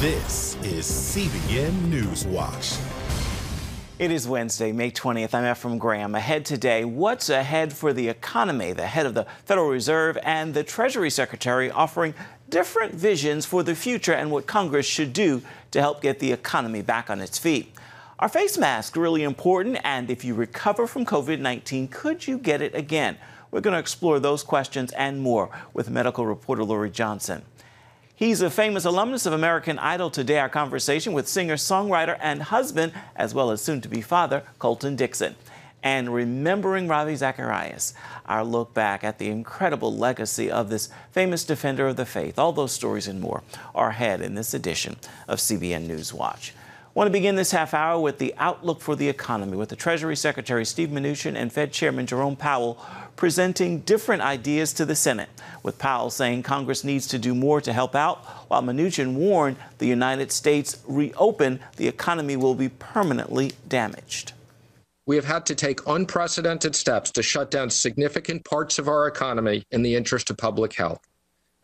This is CBN NewsWatch. It is Wednesday, May 20th. I'm Ephraim Graham. Ahead today, what's ahead for the economy? The head of the Federal Reserve and the Treasury Secretary offering different visions for the future and what Congress should do to help get the economy back on its feet. Are face masks really important? And if you recover from COVID-19, could you get it again? We're going to explore those questions and more with medical reporter Lori Johnson. He's a famous alumnus of American Idol. Today, our conversation with singer, songwriter, and husband, as well as soon-to-be father, Colton Dixon. And remembering Ravi Zacharias, our look back at the incredible legacy of this famous defender of the faith. All those stories and more are ahead in this edition of CBN NewsWatch. I want to begin this half hour with the outlook for the economy, with the Treasury Secretary Steve Mnuchin and Fed Chairman Jerome Powell presenting different ideas to the Senate, with Powell saying Congress needs to do more to help out, while Mnuchin warned the United States reopen, the economy will be permanently damaged. We have had to take unprecedented steps to shut down significant parts of our economy in the interest of public health.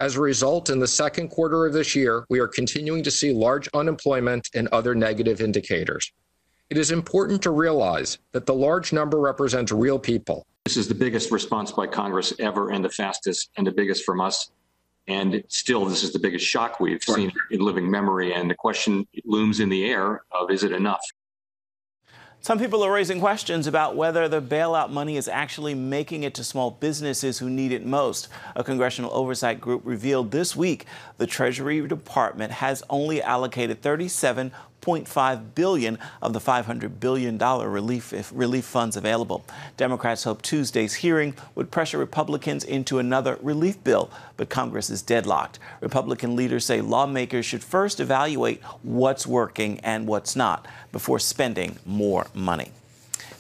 As a result, in the second quarter of this year, we are continuing to see large unemployment and other negative indicators. It is important to realize that the large number represents real people. This is the biggest response by Congress ever and the fastest and the biggest from us. And still, this is the biggest shock we've seen in living memory. And the question looms in the air of, is it enough? Some people are raising questions about whether the bailout money is actually making it to small businesses who need it most. A congressional oversight group revealed this week the Treasury Department has only allocated $37.5 billion of the $500 billion relief funds available. Democrats hope Tuesday's hearing would pressure Republicans into another relief bill, but Congress is deadlocked. Republican leaders say lawmakers should first evaluate what's working and what's not before spending more money.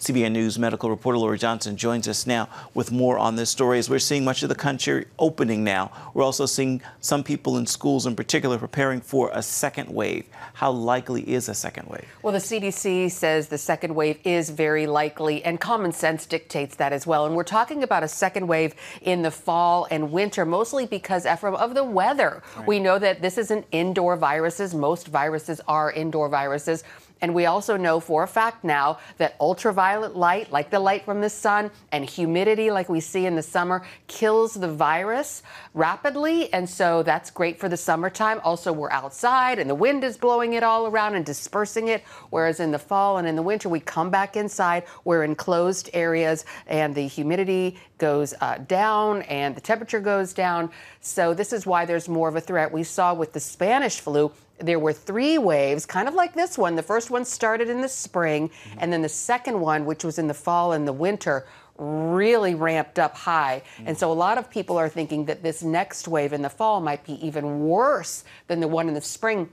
CBN News medical reporter Lori Johnson joins us now with more on this story. As we're seeing much of the country opening now, we're also seeing some people in schools in particular preparing for a second wave. How likely is a second wave? Well, the CDC says the second wave is very likely, and common sense dictates that as well. And we're talking about a second wave in the fall and winter, mostly because, Ephraim, of the weather. Right. We know that this isn't indoor viruses. Most viruses are indoor viruses. And we also know for a fact now that ultraviolet light, like the light from the sun, and humidity, like we see in the summer, kills the virus rapidly. And so that's great for the summertime. Also, we're outside and the wind is blowing it all around and dispersing it. Whereas in the fall and in the winter, we come back inside. We're in closed areas and the humidity goes down and the temperature goes down. So this is why there's more of a threat. We saw with the Spanish flu, there were 3 waves, kind of like this one. The first one started in the spring, and then the second one, which was in the fall and the winter, really ramped up high. And so a lot of people are thinking that this next wave in the fall might be even worse than the one in the spring.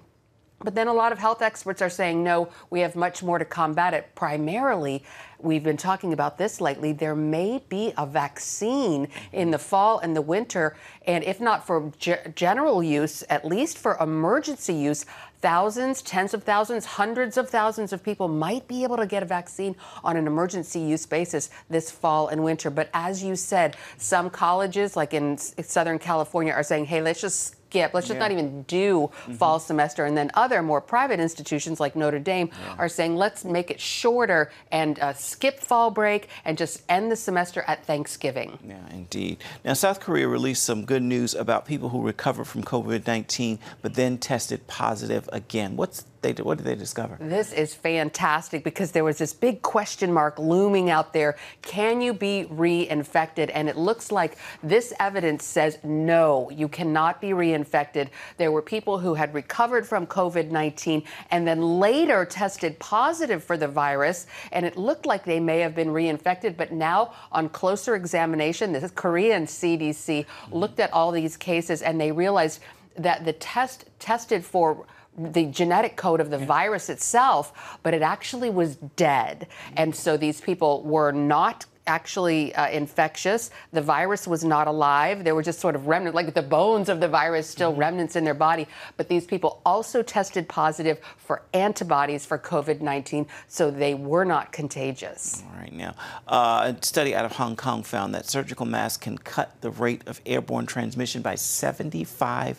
But then a lot of health experts are saying, no, we have much more to combat it. Primarily, we've been talking about this lately, there may be a vaccine in the fall and the winter, and if not for general use, at least for emergency use, thousands, tens of thousands, hundreds of thousands of people might be able to get a vaccine on an emergency use basis this fall and winter. But as you said, some colleges, like in Southern California, are saying, hey, let's just not even do fall semester. And then other more private institutions like Notre Dame are saying, let's make it shorter and skip fall break and just end the semester at Thanksgiving. Yeah, indeed. Now, South Korea released some good news about people who recovered from COVID-19 but then tested positive again. What did they discover? This is fantastic because there was this big question mark looming out there. Can you be reinfected? And it looks like this evidence says no, you cannot be reinfected. There were people who had recovered from COVID-19 and then later tested positive for the virus, and it looked like they may have been reinfected. But now, on closer examination, the Korean CDC looked at all these cases and they realized that the test tested for the genetic code of the virus itself, but it actually was dead. And so these people were not actually infectious. The virus was not alive. There were just sort of remnants, like the bones of the virus, still remnants in their body. But these people also tested positive for antibodies for COVID-19, so they were not contagious. All right, now, a study out of Hong Kong found that surgical masks can cut the rate of airborne transmission by 75%.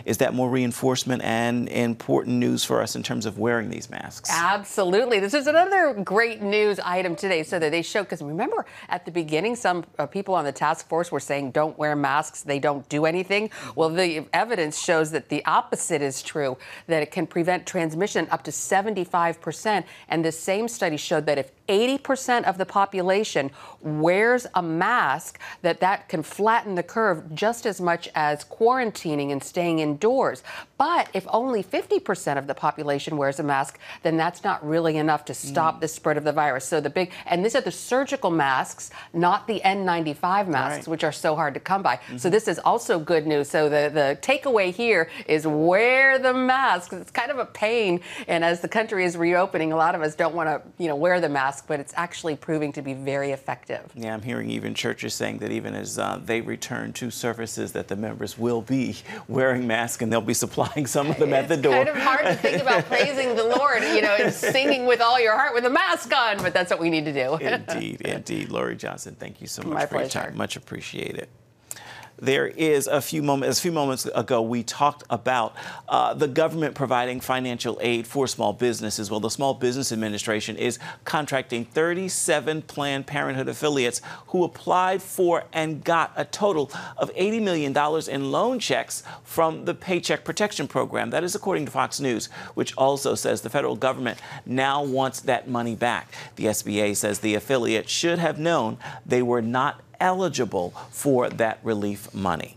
Is that more reinforcement and important news for us in terms of wearing these masks? Absolutely. This is another great news item today, so that they show, because remember at the beginning, some people on the task force were saying don't wear masks, they don't do anything. Well, the evidence shows that the opposite is true, that it can prevent transmission up to 75%. And the same study showed that if 80% of the population wears a mask, that can flatten the curve just as much as quarantining and staying indoors. But if only 50% of the population wears a mask, then that's not really enough to stop the spread of the virus. So and these are the surgical masks, not the N95 masks, which are so hard to come by. So this is also good news. So the takeaway here is wear the mask. It's kind of a pain. And as the country is reopening, a lot of us don't want to, wear the mask, but it's actually proving to be very effective. Yeah, I'm hearing even churches saying that even as they return to services, that the members will be wearing masks and they'll be supplying some of them at the door. It's kind of hard to think about praising the Lord, and singing with all your heart with a mask on, but that's what we need to do. Indeed, indeed. Lori Johnson, thank you so much My for your pleasure. time. Much appreciated. There is a few moments ago, we talked about the government providing financial aid for small businesses. Well, the Small Business Administration is contracting 37 Planned Parenthood affiliates who applied for and got a total of $80 million in loan checks from the Paycheck Protection Program. That is according to Fox News, which also says the federal government now wants that money back. The SBA says the affiliate should have known they were not eligible for that relief money.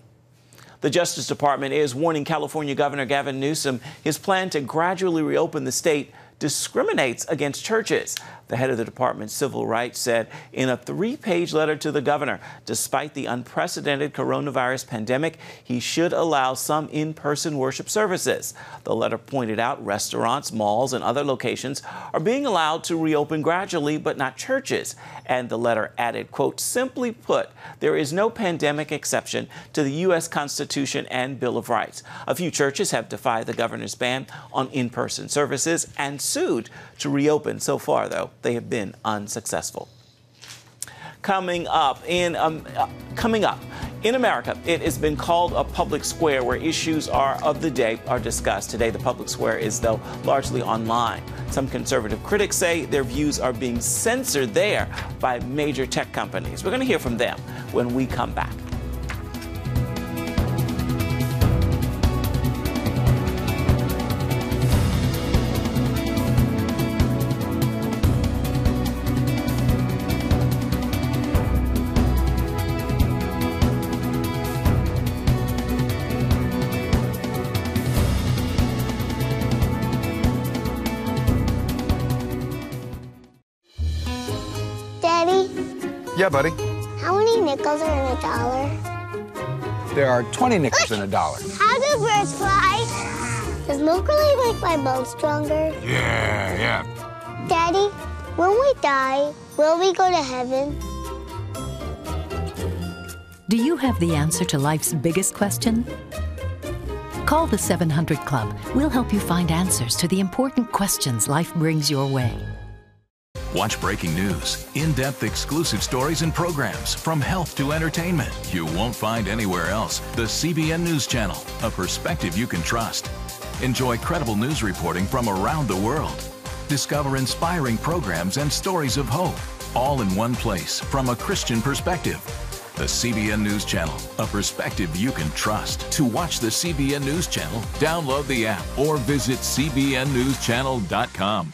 The Justice Department is warning California Governor Gavin Newsom his plan to gradually reopen the state discriminates against churches. The head of the department's civil rights said in a 3-page letter to the governor, despite the unprecedented coronavirus pandemic, he should allow some in-person worship services. The letter pointed out restaurants, malls, and other locations are being allowed to reopen gradually, but not churches. And the letter added, quote, simply put, there is no pandemic exception to the U.S. Constitution and Bill of Rights. A few churches have defied the governor's ban on in-person services and sued to reopen. So far, though, they have been unsuccessful. Coming up in America, it has been called a public square where issues of the day are discussed. Today, the public square is, though, largely online. Some conservative critics say their views are being censored there by major tech companies. We're going to hear from them when we come back. Yeah, buddy. How many nickels are in a dollar? There are 20 nickels in a dollar. How do birds fly? Does milk really make my bones stronger? Yeah. Daddy, when we die, will we go to heaven? Do you have the answer to life's biggest question? Call the 700 Club. We'll help you find answers to the important questions life brings your way. Watch breaking news, in-depth exclusive stories and programs from health to entertainment you won't find anywhere else. The CBN News Channel, a perspective you can trust. Enjoy credible news reporting from around the world. Discover inspiring programs and stories of hope, all in one place from a Christian perspective. The CBN News Channel, a perspective you can trust. To watch the CBN News Channel, download the app or visit cbnnewschannel.com.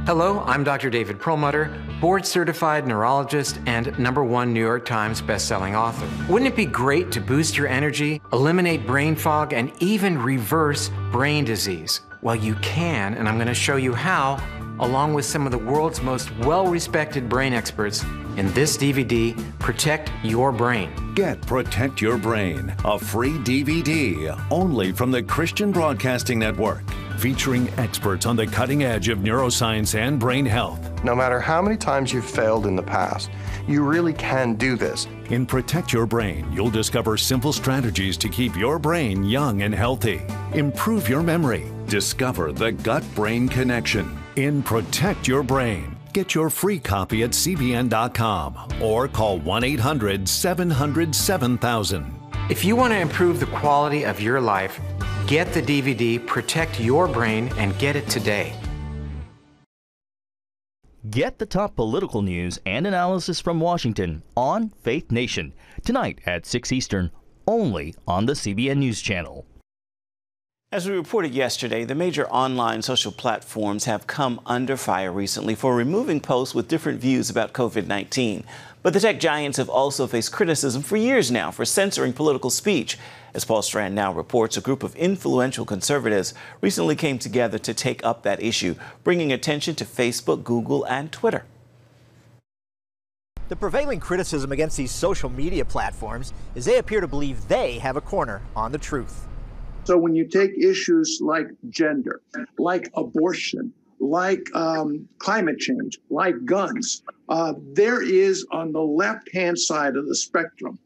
Hello, I'm Dr. David Perlmutter, board-certified neurologist and #1 New York Times bestselling author. Wouldn't it be great to boost your energy, eliminate brain fog, and even reverse brain disease? Well, you can, and I'm going to show you how, along with some of the world's most well-respected brain experts in this DVD, Protect Your Brain. Get Protect Your Brain, a free DVD only from the Christian Broadcasting Network. featuring experts on the cutting edge of neuroscience and brain health. No matter how many times you've failed in the past, you really can do this. In Protect Your Brain, you'll discover simple strategies to keep your brain young and healthy. Improve your memory. Discover the gut-brain connection. In Protect Your Brain. Get your free copy at cbn.com or call 1-800-700-7000. If you want to improve the quality of your life, get the DVD Protect Your Brain and get it today. Get the top political news and analysis from Washington on Faith Nation, tonight at 6 Eastern, only on the CBN News Channel. As we reported yesterday, the major online social platforms have come under fire recently for removing posts with different views about COVID-19. But the tech giants have also faced criticism for years now for censoring political speech. As Paul Strand now reports, a group of influential conservatives recently came together to take up that issue, bringing attention to Facebook, Google, and Twitter. The prevailing criticism against these social media platforms is they appear to believe they have a corner on the truth. So when you take issues like gender, like abortion, like climate change, like guns, there is on the left-hand side of the spectrum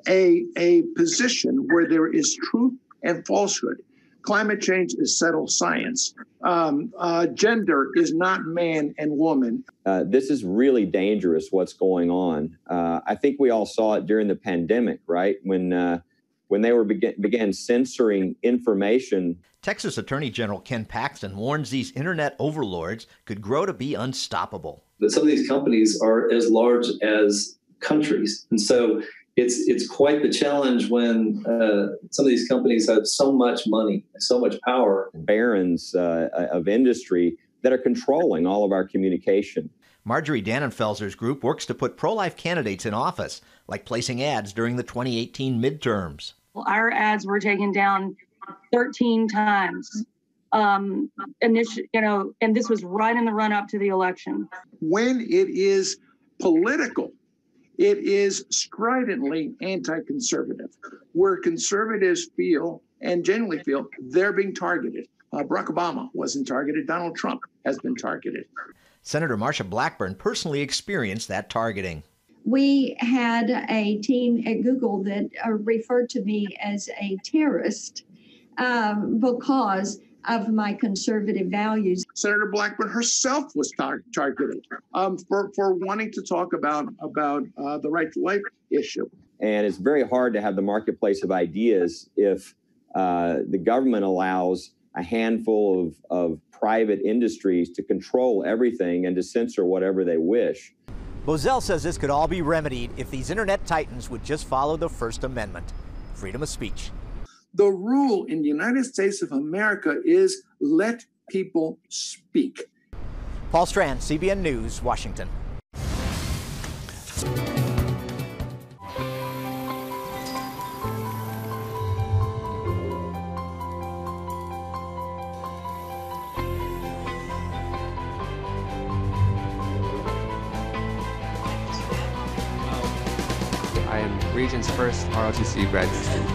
a position where there is truth and falsehood. Climate change is settled science. Gender is not man and woman. This is really dangerous, what's going on. I think we all saw it during the pandemic, right? When they began censoring information. Texas Attorney General Ken Paxton warns these internet overlords could grow to be unstoppable. But some of these companies are as large as countries. And so it's quite the challenge when some of these companies have so much money, so much power. Barons of industry that are controlling all of our communication. Marjorie Dannenfelser's group works to put pro-life candidates in office, like placing ads during the 2018 midterms. Well, our ads were taken down 13 times. And this was right in the run-up to the election. When it is political, it is stridently anti-conservative, where conservatives feel and genuinely feel they're being targeted. Barack Obama wasn't targeted. Donald Trump has been targeted. Senator Marsha Blackburn personally experienced that targeting. We had a team at Google that referred to me as a terrorist because of my conservative values. Senator Blackburn herself was targeted for wanting to talk about the right to life issue. And it's very hard to have the marketplace of ideas if the government allows a handful of private industries to control everything and to censor whatever they wish. Bozell says this could all be remedied if these internet titans would just follow the First Amendment, freedom of speech. The rule in the United States of America is let people speak. Paul Strand, CBN News, Washington. I am Region's first ROTC graduate student.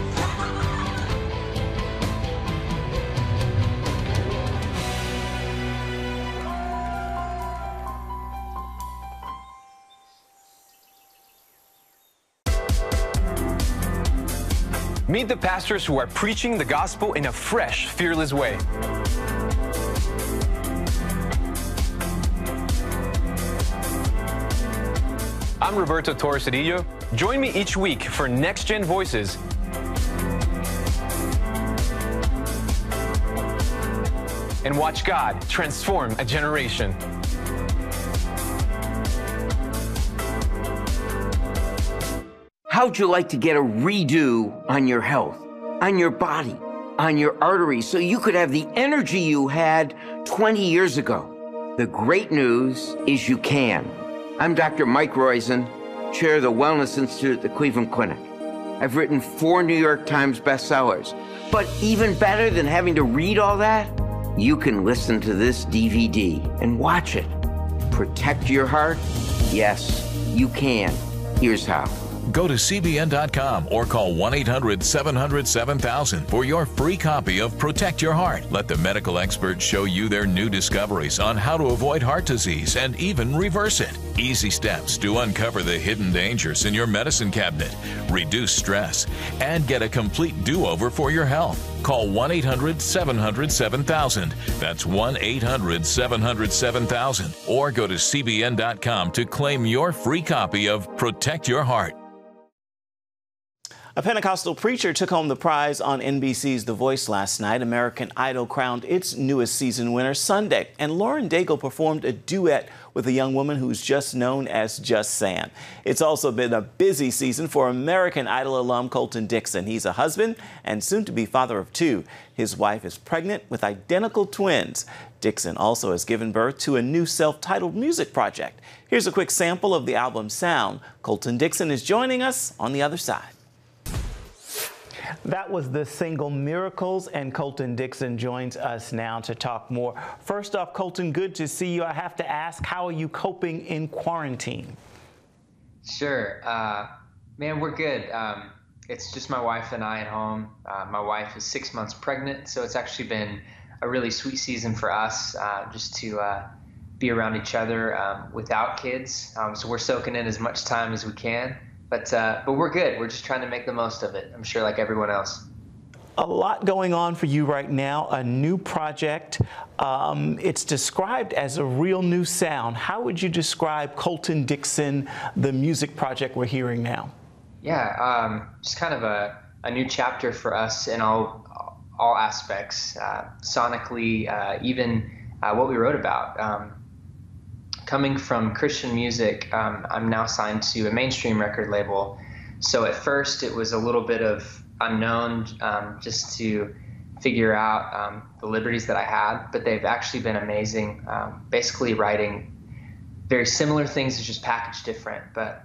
Meet the pastors who are preaching the gospel in a fresh, fearless way. I'm Roberto Torres-Cedillo. Join me each week for Next Gen Voices. And watch God transform a generation. How'd you like to get a redo on your health, on your body, on your arteries, so you could have the energy you had 20 years ago? The great news is you can. I'm Dr. Mike Roizen, chair of the Wellness Institute at the Cleveland Clinic. I've written 4 New York Times bestsellers. But even better than having to read all that, you can listen to this DVD and watch it. Protect your heart? Yes, you can. Here's how. Go to CBN.com or call 1-800-700-7000 for your free copy of Protect Your Heart. Let the medical experts show you their new discoveries on how to avoid heart disease and even reverse it. Easy steps to uncover the hidden dangers in your medicine cabinet, reduce stress, and get a complete do-over for your health. Call 1-800-700-7000. That's 1-800-700-7000. Or go to CBN.com to claim your free copy of Protect Your Heart. A Pentecostal preacher took home the prize on NBC's The Voice last night. American Idol crowned its newest season winner Sunday, and Lauren Daigle performed a duet with a young woman who's just known as Just Sam. It's also been a busy season for American Idol alum Colton Dixon. He's a husband and soon-to-be father of 2. His wife is pregnant with identical twins. Dixon also has given birth to a new self-titled music project. Here's a quick sample of the album's sound. Colton Dixon is joining us on the other side. That was the single Miracles, and Colton Dixon joins us now to talk more. First off, Colton, good to see you. I have to ask, how are you coping in quarantine? Sure. Man, we're good. It's just my wife and I at home. My wife is 6 months pregnant, so it's actually been a really sweet season for us just to be around each other without kids. So we're soaking in as much time as we can. But we're good. We're just trying to make the most of it, I'm sure, like everyone else. A lot going on for you right now, a new project. It's described as a real new sound. How would you describe Colton Dixon, the music project we're hearing now? Yeah, just kind of a new chapter for us in all aspects, sonically, even what we wrote about. Coming from Christian music, I'm now signed to a mainstream record label. So at first it was a little bit of unknown just to figure out the liberties that I had, but they've actually been amazing, basically writing very similar things, it's just packaged different. But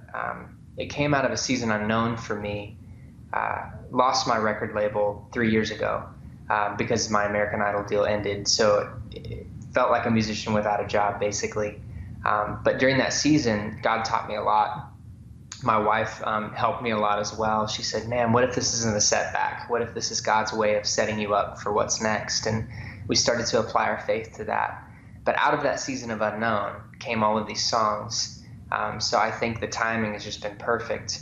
it came out of a season unknown for me. Lost my record label 3 years ago because my American Idol deal ended. So it felt like a musician without a job, basically. But during that season, God taught me a lot. My wife helped me a lot as well. She said, man, what if this isn't a setback? What if this is God's way of setting you up for what's next? And we started to apply our faith to that. But out of that season of unknown came all of these songs. So I think the timing has just been perfect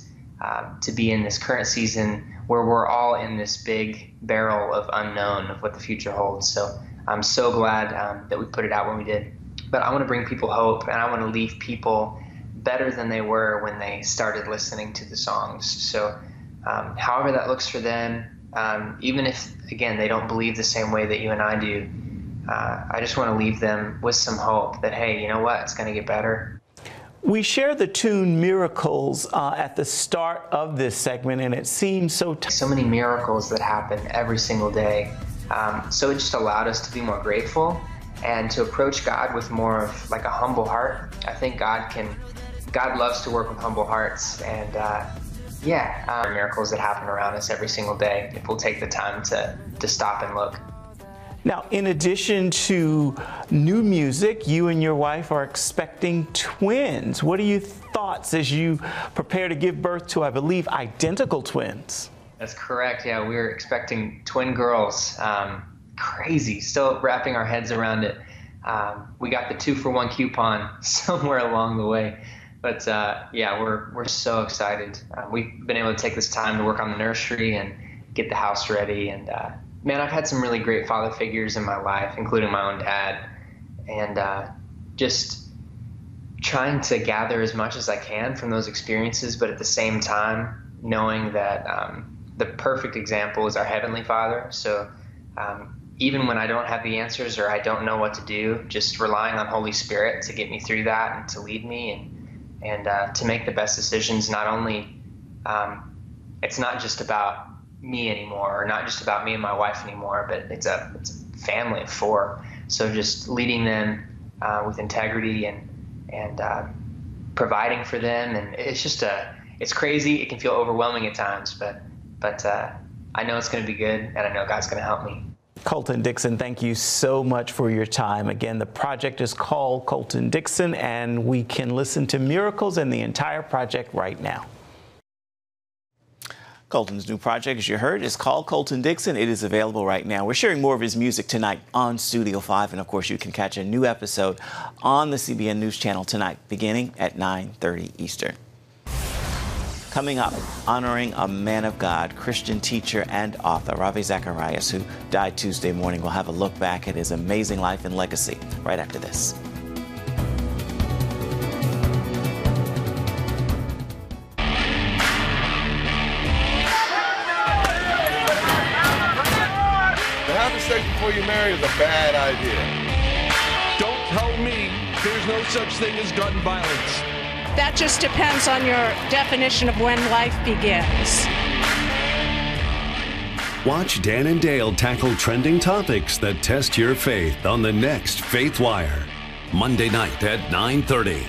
to be in this current season where we're all in this big barrel of unknown of what the future holds. So I'm so glad that we put it out when we did. But I want to bring people hope, and I want to leave people better than they were when they started listening to the songs. So however that looks for them, even if, again, they don't believe the same way that you and I do, I just want to leave them with some hope that, hey, you know what, it's going to get better. We share the tune Miracles at the start of this segment, and it seems so many miracles that happen every single day. So it just allowed us to be more grateful and to approach God with more of like a humble heart. I think God loves to work with humble hearts, and miracles that happen around us every single day if we'll take the time to stop and look. Now, in addition to new music, you and your wife are expecting twins. What are your thoughts as you prepare to give birth to, I believe, identical twins? That's correct. Yeah, we're expecting twin girls. Crazy, still wrapping our heads around it. We got the 2-for-1 coupon somewhere along the way, but yeah, we're so excited. We've been able to take this time to work on the nursery and get the house ready, and man, I've had some really great father figures in my life, including my own dad, and just trying to gather as much as I can from those experiences, but at the same time knowing that the perfect example is our Heavenly Father. So even when I don't have the answers or I don't know what to do, just relying on Holy Spirit to get me through that and to lead me and to make the best decisions. Not only, it's not just about me anymore, or not just about me and my wife anymore, but it's a family of 4. So just leading them with integrity and providing for them. And it's just it's crazy. It can feel overwhelming at times, but I know it's going to be good, and I know God's going to help me. Colton Dixon, thank you so much for your time. Again, the project is called Colton Dixon, and we can listen to Miracles and the entire project right now. Colton's new project, as you heard, is called Colton Dixon. It is available right now. We're sharing more of his music tonight on Studio 5. And, of course, you can catch a new episode on the CBN News Channel tonight, beginning at 9:30 Eastern. Coming up, honoring a man of God, Christian teacher and author, Ravi Zacharias, who died Tuesday morning. We'll have a look back at his amazing life and legacy right after this. Sex before you marry is a bad idea. Don't tell me there's no such thing as gun violence. That just depends on your definition of when life begins. Watch Dan and Dale tackle trending topics that test your faith on the next Faith Wire, Monday night at 9:30.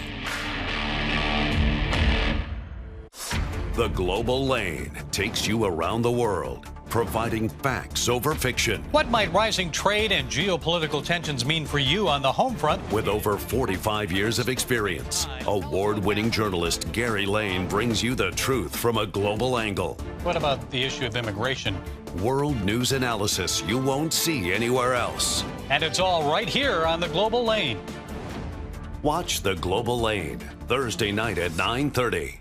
The Global Lane takes you around the world, providing facts over fiction. What might rising trade and geopolitical tensions mean for you on the home front? With over 45 years of experience, award-winning journalist Gary Lane brings you the truth from a global angle. What about the issue of immigration? World news analysis you won't see anywhere else. And it's all right here on the Global Lane. Watch The Global Lane, Thursday night at 9:30.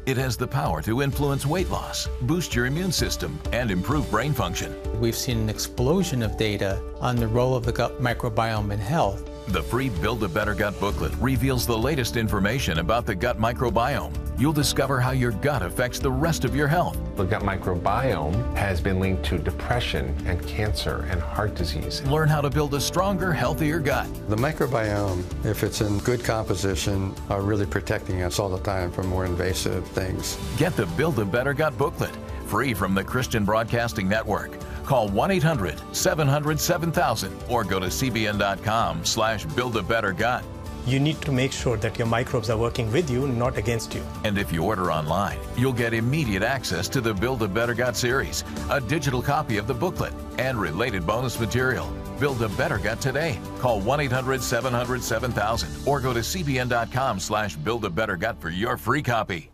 It has the power to influence weight loss, boost your immune system, and improve brain function. We've seen an explosion of data on the role of the gut microbiome in health. The free Build a Better Gut booklet reveals the latest information about the gut microbiome. You'll discover how your gut affects the rest of your health. The gut microbiome has been linked to depression and cancer and heart disease. Learn how to build a stronger, healthier gut. The microbiome, if it's in good composition, are really protecting us all the time from more invasive things. Get the Build a Better Gut booklet, free from the Christian Broadcasting Network. Call 1-800-700-7000 or go to cbn.com/buildabettergut. You need to make sure that your microbes are working with you, not against you. And if you order online, you'll get immediate access to the Build a Better Gut series, a digital copy of the booklet, and related bonus material. Build a Better Gut today. Call 1-800-700-7000 or go to cbn.com/buildabettergut for your free copy.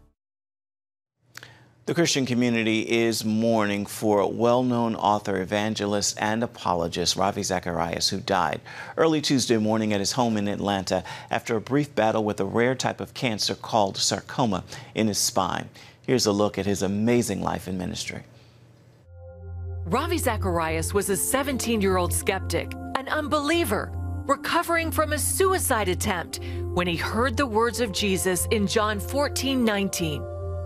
The Christian community is mourning for well-known author, evangelist, and apologist Ravi Zacharias, who died early Tuesday morning at his home in Atlanta after a brief battle with a rare type of cancer called sarcoma in his spine. Here's a look at his amazing life and ministry. Ravi Zacharias was a 17-year-old skeptic, an unbeliever, recovering from a suicide attempt when he heard the words of Jesus in John 14:19.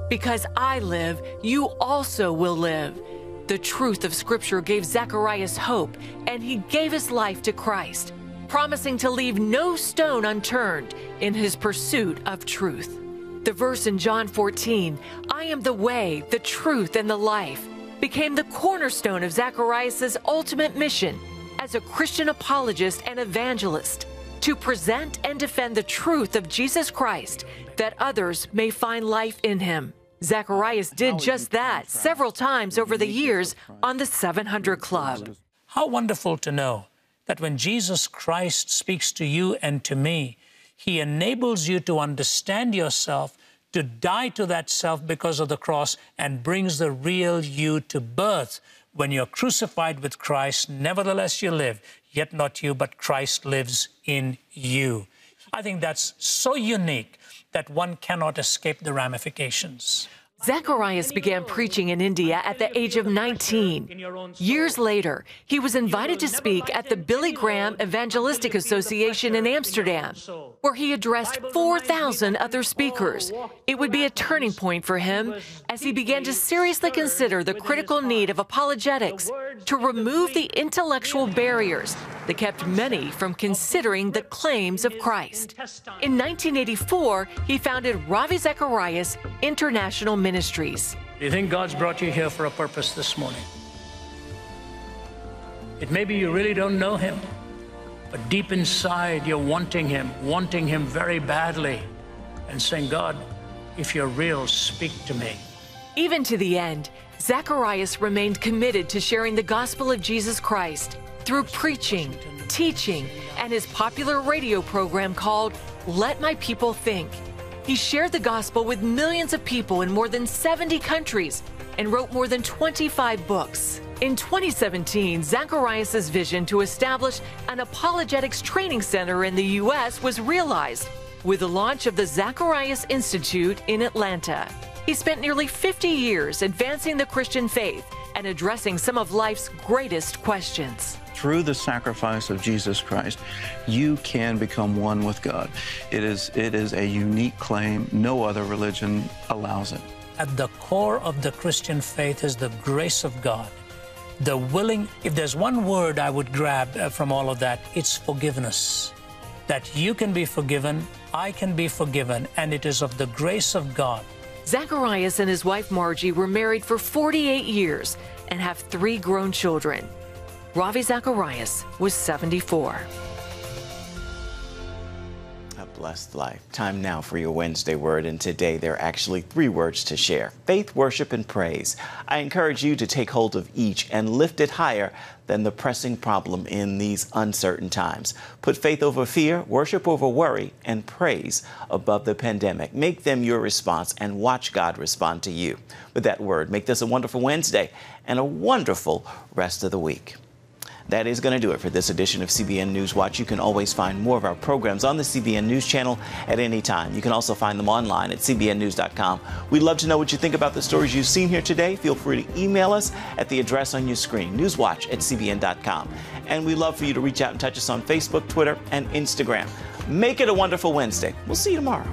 Because I live, you also will live. The truth of Scripture gave Zacharias hope, and he gave his life to Christ, promising to leave no stone unturned in his pursuit of truth. The verse in John 14, I am the way, the truth, and the life, became the cornerstone of Zacharias' ultimate mission as a Christian apologist and evangelist, to present and defend the truth of Jesus Christ, that others may find life in him. Zacharias did just that several times over the years on the 700 Club. How wonderful to know that when Jesus Christ speaks to you and to me, he enables you to understand yourself, to die to that self because of the cross, and brings the real you to birth. When you're crucified with Christ, nevertheless you live, yet not you, but Christ lives in you. I think that's so unique that one cannot escape the ramifications. Zacharias began preaching in India at the age of 19. Years later, he was invited to speak at the Billy Graham Evangelistic Association in Amsterdam, where he addressed 4,000 other speakers. It would be a turning point for him as he began to seriously consider the critical need of apologetics to remove the intellectual barriers that kept many from considering the claims of Christ. In 1984, he founded Ravi Zacharias International Ministries. Do you think God's brought you here for a purpose this morning? It may be you really don't know him, but deep inside you're wanting him very badly, and saying, God, if you're real, speak to me. Even to the end, Zacharias remained committed to sharing the gospel of Jesus Christ through preaching, teaching, and his popular radio program called Let My People Think. He shared the gospel with millions of people in more than 70 countries and wrote more than 25 books. In 2017, Zacharias' vision to establish an apologetics training center in the U.S. was realized with the launch of the Zacharias Institute in Atlanta. He spent nearly 50 years advancing the Christian faith and addressing some of life's greatest questions. Through the sacrifice of Jesus Christ, you can become one with God. It is a unique claim. No other religion allows it. At the core of the Christian faith is the grace of God. If there's one word I would grab from all of that, it's forgiveness. That you can be forgiven, I can be forgiven, and it is of the grace of God. Zacharias and his wife Margie were married for 48 years and have 3 grown children. Ravi Zacharias was 74. A blessed life. Time now for your Wednesday word, and today there are actually 3 words to share: faith, worship, and praise. I encourage you to take hold of each and lift it higher than the pressing problem in these uncertain times. Put faith over fear, worship over worry, and praise above the pandemic. Make them your response and watch God respond to you. With that word, make this a wonderful Wednesday and a wonderful rest of the week. That is going to do it for this edition of CBN NewsWatch. You can always find more of our programs on the CBN News channel at any time. You can also find them online at cbnnews.com. We'd love to know what you think about the stories you've seen here today. Feel free to email us at the address on your screen, newswatch@cbn.com. And we'd love for you to reach out and touch us on Facebook, Twitter, and Instagram. Make it a wonderful Wednesday. We'll see you tomorrow.